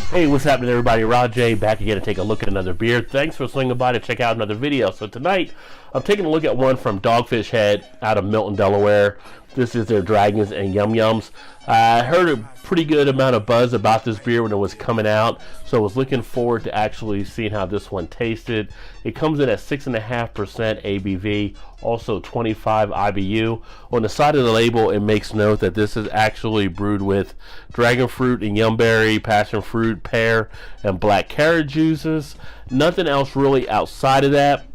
Hey, what's happening, everybody? Rod J back again to take a look at another beer. Thanks for swinging by to check out another video. So tonight, I'm taking a look at one from Dogfish Head out of Milton, Delaware. This is their Dragons and YumYums. I heard a pretty good amount of buzz about this beer when it was coming out, so I was looking forward to actually seeing how this one tasted. It comes in at 6.5% ABV, also 25 IBU. On the side of the label, it makes note that this is actually brewed with dragon fruit and yumberry, passion fruit, pear, and black carrot juices. Nothing else really outside of that.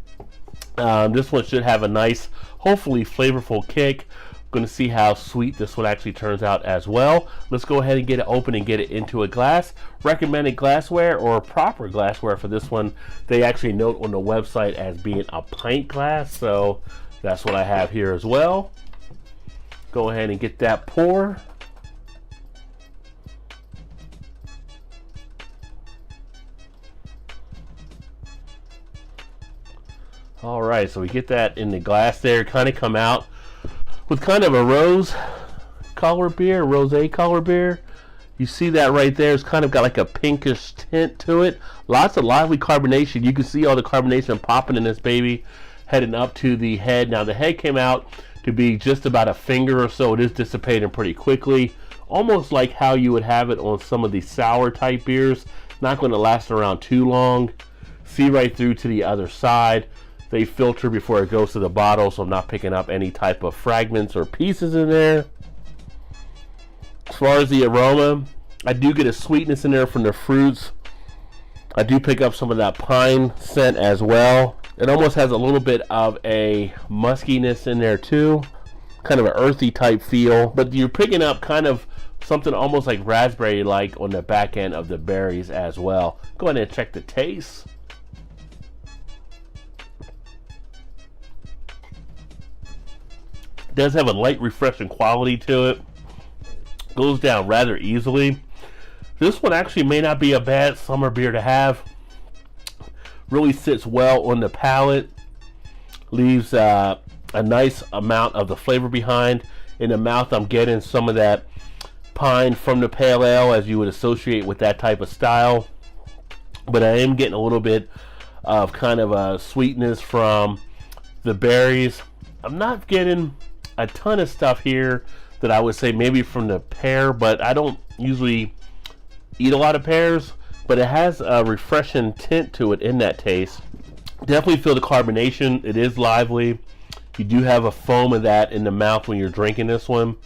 This one should have a nice, hopefully flavorful kick. Going to see how sweet this one actually turns out as well. Let's go ahead and get it open and get it into a glass. Recommended glassware or proper glassware for this one, they actually note on the website as being a pint glass, so that's what I have here as well. Go ahead and get that pour. All right, so we get that in the glass there, kind of come out with kind of a rose color beer, rosé color beer. You see that right there? It's kind of got like a pinkish tint to it. Lots of lively carbonation. You can see all the carbonation popping in this baby, heading up to the head. Now the head came out to be just about a finger or so. It is dissipating pretty quickly, almost like how you would have it on some of the sour type beers. Not going to last around too long. See right through to the other side. They filter before it goes to the bottle, so I'm not picking up any type of fragments or pieces in there. As far as the aroma, I do get a sweetness in there from the fruits. I do pick up some of that pine scent as well. It almost has a little bit of a muskiness in there too, kind of an earthy type feel, but you're picking up kind of something almost like raspberry-like on the back end of the berries as well. Go ahead and check the taste. Does have a light refreshing quality to it. Goes down rather easily. This one actually may not be a bad summer beer to have. Really sits well on the palate. Leaves a nice amount of the flavor behind. In the mouth, I'm getting some of that pine from the pale ale, as you would associate with that type of style. But I am getting a little bit of kind of a sweetness from the berries. I'm not getting a ton of stuff here that I would say maybe from the pear, but I don't usually eat a lot of pears, but it has a refreshing tint to it in that taste. Definitely feel the carbonation. It is lively. You do have a foam of that in the mouth when you're drinking this one,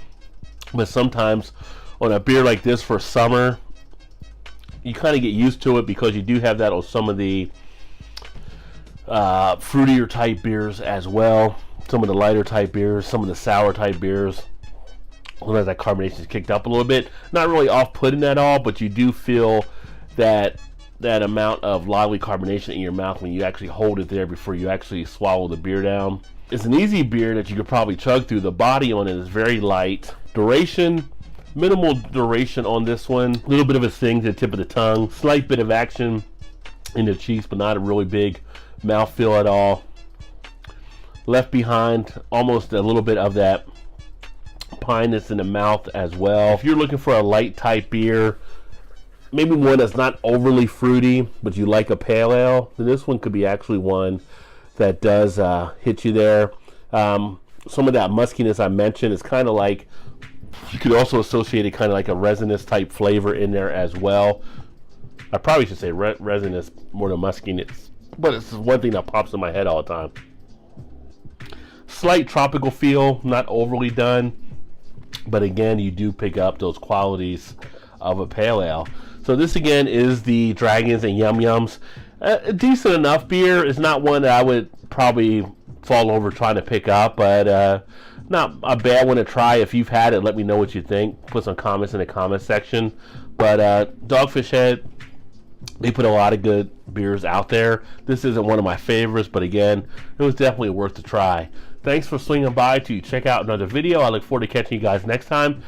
but sometimes on a beer like this for summer, you kind of get used to it because you do have that on some of the fruitier type beers as well. Some of the lighter type beers, some of the sour type beers. Sometimes that carbonation is kicked up a little bit. Not really off-putting at all, but you do feel that amount of lively carbonation in your mouth when you actually hold it there before you actually swallow the beer down. It's an easy beer that you could probably chug through. The body on it is very light. Duration, minimal duration on this one. A little bit of a sting to the tip of the tongue. Slight bit of action in the cheeks, but not a really big mouthfeel at all. Left behind almost a little bit of that pineness in the mouth as well. If you're looking for a light type beer, maybe one that's not overly fruity, but you like a pale ale, then this one could be actually one that does hit you there. Some of that muskiness I mentioned is kind of like, you could also associate it kind of like a resinous type flavor in there as well. I probably should say resinous more than muskiness, but it's one thing that pops in my head all the time. Slight tropical feel, not overly done, but again, you do pick up those qualities of a pale ale. So this again is the Dragons and YumYums. A decent enough beer. It's not one that I would probably fall over trying to pick up, but not a bad one to try. If you've had it, let me know what you think. Put some comments in the comment section. But Dogfish Head, they put a lot of good beers out there. This isn't one of my favorites, but again, it was definitely worth the try. Thanks for swinging by to check out another video. I look forward to catching you guys next time.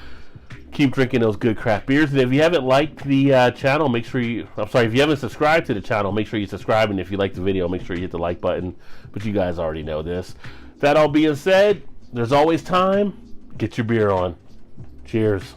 Keep drinking those good craft beers. And if you haven't liked the channel, make sure you, if you haven't subscribed to the channel, make sure you subscribe. And if you like the video, make sure you hit the like button. But you guys already know this. That all being said, there's always time. Get your beer on. Cheers.